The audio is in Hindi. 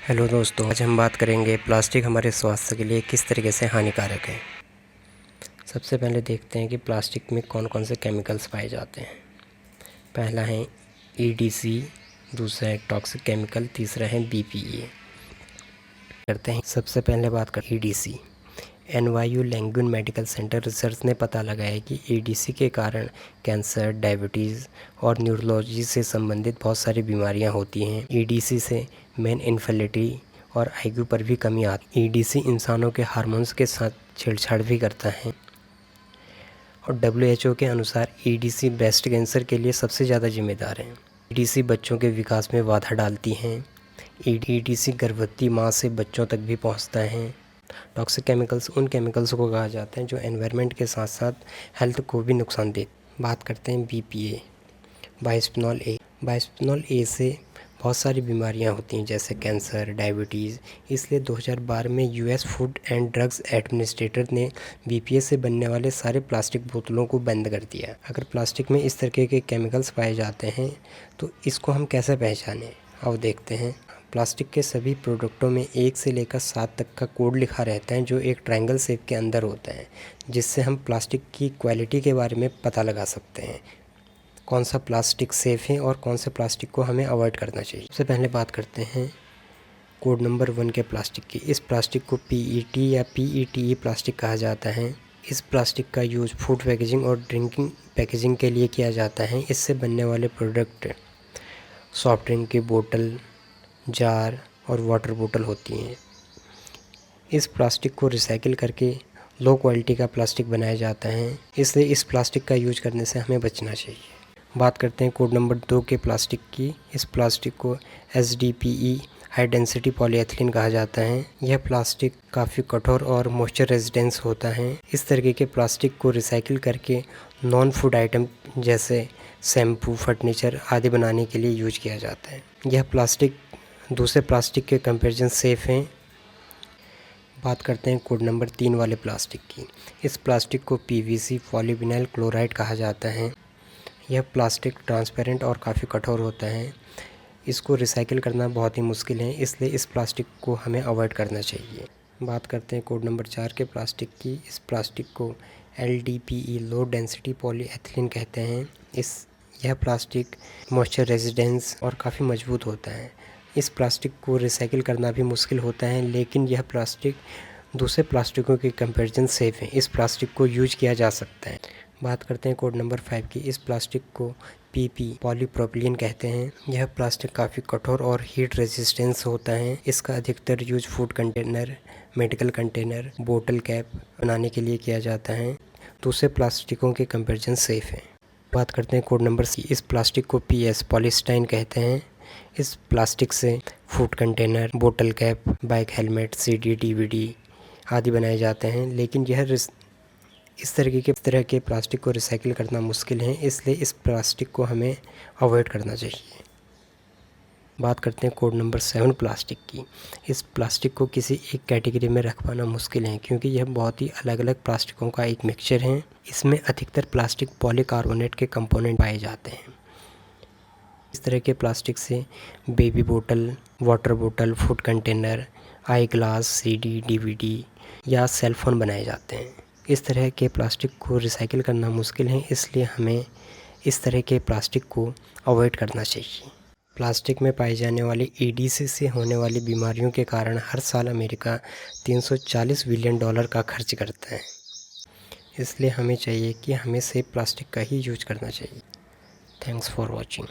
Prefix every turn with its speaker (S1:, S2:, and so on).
S1: हेलो दोस्तों, आज हम बात करेंगे प्लास्टिक हमारे स्वास्थ्य के लिए किस तरीके से हानिकारक है। सबसे पहले देखते हैं कि प्लास्टिक में कौन कौन से केमिकल्स पाए जाते हैं। पहला है ईडीसी, दूसरा है टॉक्सिक केमिकल, तीसरा है बीपीए। करते हैं सबसे पहले बात कर ईडीसी। एनवायू लैंगून मेडिकल सेंटर रिसर्च ने पता लगाया कि ईडीसी के कारण कैंसर, डायबिटीज़ और न्यूरोलॉजी से संबंधित बहुत सारी बीमारियां होती हैं। ईडीसी से मेन इन्फर्टिलिटी और आईक्यू पर भी कमी आती है। ईडीसी इंसानों के हार्मोन्स के साथ छेड़छाड़ भी करता है और डब्ल्यूएचओ के अनुसार ईडीसी ब्रेस्ट कैंसर के लिए सबसे ज़्यादा जिम्मेदार है। ईडीसी बच्चों के विकास में बाधा डालती हैं। ईडीसी गर्भवती माँ से बच्चों तक भी पहुँचता है। टॉक्सिक केमिकल्स उन केमिकल्स को कहा जाता है जो एनवायरनमेंट के साथ साथ हेल्थ को भी नुकसान देते। बात करते हैं बीपीए, बाइस्फेनॉल ए। बाइस्फेनॉल ए से बहुत सारी बीमारियां होती हैं जैसे कैंसर, डायबिटीज़। इसलिए 2012 में US food and drugs administrator ने बीपीए से बनने वाले सारे प्लास्टिक बोतलों को बंद कर दिया। अगर प्लास्टिक में इस तरीके के केमिकल्स पाए जाते हैं तो इसको हम कैसे पहचानें, आओ देखते हैं। प्लास्टिक के सभी प्रोडक्टों में 1 से लेकर 7 तक का कोड लिखा रहता है जो एक ट्रायंगल शेप के अंदर होता है, जिससे हम प्लास्टिक की क्वालिटी के बारे में पता लगा सकते हैं, कौन सा प्लास्टिक सेफ़ है और कौन से प्लास्टिक को हमें अवॉइड करना चाहिए। सबसे पहले बात करते हैं कोड नंबर 1 के प्लास्टिक की। इस प्लास्टिक को पीईटी या पीईटीई प्लास्टिक कहा जाता है। इस प्लास्टिक का यूज़ फूड पैकेजिंग और ड्रिंकिंग पैकेजिंग के लिए किया जाता है। इससे बनने वाले प्रोडक्ट सॉफ्ट ड्रिंक की बोतल, जार और वाटर बोतल होती हैं। इस प्लास्टिक को रिसाइकिल करके लो क्वालिटी का प्लास्टिक बनाया जाता है, इसलिए इस प्लास्टिक का यूज करने से हमें बचना चाहिए। बात करते हैं कोड नंबर 2 के प्लास्टिक की। इस प्लास्टिक को एसडीपीई हाई डेंसिटी पॉलीएथिलीन कहा जाता है। यह प्लास्टिक काफ़ी कठोर और मॉइस्चर रेजिस्टेंस होता है। इस तरीके के प्लास्टिक को रिसाइकिल करके नॉन फूड आइटम जैसे शैम्पू, फर्नीचर आदि बनाने के लिए यूज किया जाता है। यह प्लास्टिक दूसरे प्लास्टिक के कंपैरिजन सेफ़ हैं। बात करते हैं कोड नंबर 3 वाले प्लास्टिक की। इस प्लास्टिक को पीवीसी पॉलीविनाइल क्लोराइड कहा जाता है। यह प्लास्टिक ट्रांसपेरेंट और काफ़ी कठोर होता है। इसको रिसाइकिल करना बहुत ही मुश्किल है, इसलिए इस प्लास्टिक को हमें अवॉइड करना चाहिए। बात करते हैं कोड नंबर 4 के प्लास्टिक की। इस प्लास्टिक को एलडीपीई लो डेंसिटी पॉलीएथिलीन कहते हैं। यह प्लास्टिक मॉइस्चर रेजिस्टेंस और काफ़ी मजबूत होता है। इस प्लास्टिक को रिसाइकिल करना भी मुश्किल होता है, लेकिन यह प्लास्टिक दूसरे प्लास्टिकों के कंपैरिजन सेफ़ है। इस प्लास्टिक को यूज किया जा सकता है। बात करते हैं कोड नंबर 5 की। इस प्लास्टिक को पीपी पॉलीप्रोपिलीन कहते हैं। यह प्लास्टिक काफ़ी कठोर और हीट रेजिस्टेंस होता है। इसका अधिकतर use food container, medical container, बोतल कैप बनाने के लिए किया जाता है। दूसरे प्लास्टिकों के कंपैरिजन सेफ़ है। बात करते हैं कोड नंबर सी। इस प्लास्टिक को पीएस पॉलीस्टाइन कहते हैं। इस प्लास्टिक से फूड कंटेनर, बोतल cap, bike helmet, CD, DVD आदि बनाए जाते हैं, लेकिन इस तरह के प्लास्टिक को रिसाइकिल करना मुश्किल है, इसलिए इस प्लास्टिक को हमें अवॉइड करना चाहिए। बात करते हैं कोड नंबर 7 प्लास्टिक की। इस प्लास्टिक को किसी एक कैटेगरी में रख पाना मुश्किल है, क्योंकि यह बहुत ही अलग अलग प्लास्टिकों का एक मिक्सचर है। इसमें अधिकतर प्लास्टिक पॉलीकार्बोनेट के कंपोनेंट पाए जाते हैं। इस तरह के प्लास्टिक से बेबी बोतल, वाटर बोतल, फूड कंटेनर, आई ग्लास, सीडी, डीवीडी या सेल फोन बनाए जाते हैं। इस तरह के प्लास्टिक को रिसाइकिल करना मुश्किल है, इसलिए हमें इस तरह के प्लास्टिक को अवॉइड करना चाहिए। प्लास्टिक में पाई जाने वाली ईडीसी से होने वाली बीमारियों के कारण हर साल अमेरिका $340 बिलियन का खर्च करता है। इसलिए हमें चाहिए कि हमें सेफ प्लास्टिक का ही यूज करना चाहिए। Thanks for watching.